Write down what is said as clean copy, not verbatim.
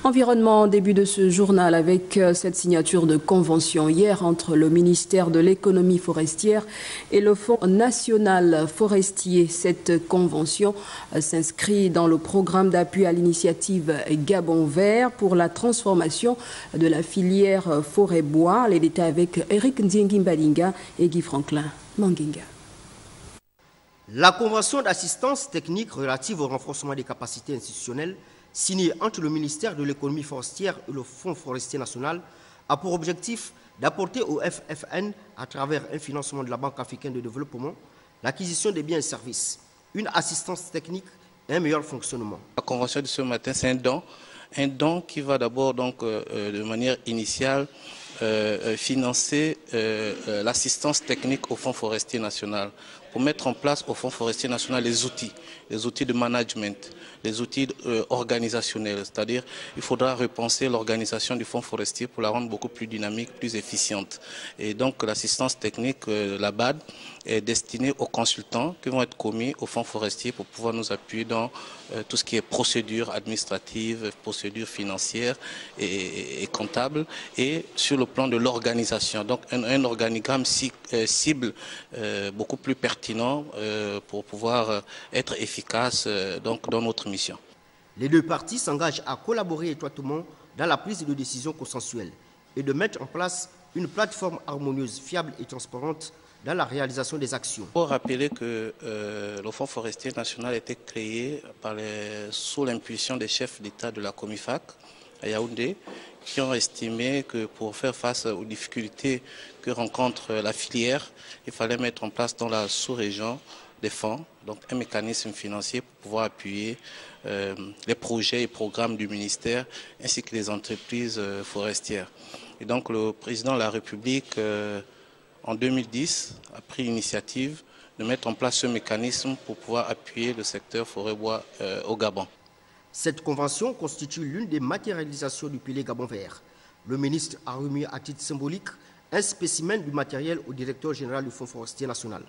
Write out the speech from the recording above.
Environnement, début de ce journal avec cette signature de convention hier entre le ministère de l'économie forestière et le Fonds national forestier. Cette convention s'inscrit dans le programme d'appui à l'initiative Gabon Vert pour la transformation de la filière forêt-bois. Les détails avec Eric Ndiengimbalinga et Guy Franklin Manginga. La convention d'assistance technique relative au renforcement des capacités institutionnelles signée entre le ministère de l'économie forestière et le Fonds forestier national a pour objectif d'apporter au FFN, à travers un financement de la Banque africaine de développement, l'acquisition des biens et services, une assistance technique et un meilleur fonctionnement. La convention de ce matin, c'est un don qui va d'abord donc de manière initiale financer l'assistance technique au Fonds forestier national pour mettre en place au Fonds forestier national les outils de management, les outils organisationnels, c'est-à-dire il faudra repenser l'organisation du Fonds forestier pour la rendre beaucoup plus dynamique, plus efficiente. Et donc l'assistance technique, la BAD, est destinée aux consultants qui vont être commis au Fonds forestier pour pouvoir nous appuyer dans tout ce qui est procédures administratives, procédures financières et comptables, et sur le plan de l'organisation. Donc un organigramme cible beaucoup plus pertinent pour pouvoir être efficace donc dans notre mission. Les deux parties s'engagent à collaborer étroitement dans la prise de décision consensuelle et de mettre en place une plateforme harmonieuse, fiable et transparente dans la réalisation des actions. Il faut rappeler que le Fonds forestier national a été créé sous l'impulsion des chefs d'État de la Comifac à Yaoundé, qui ont estimé que pour faire face aux difficultés que rencontre la filière, il fallait mettre en place dans la sous-région des fonds, donc un mécanisme financier pour pouvoir appuyer les projets et programmes du ministère ainsi que les entreprises forestières. Et donc le président de la République, en 2010, a pris l'initiative de mettre en place ce mécanisme pour pouvoir appuyer le secteur forêt-bois au Gabon. Cette convention constitue l'une des matérialisations du pilier Gabon Vert. Le ministre a remis à titre symbolique un spécimen du matériel au directeur général du Fonds forestier national.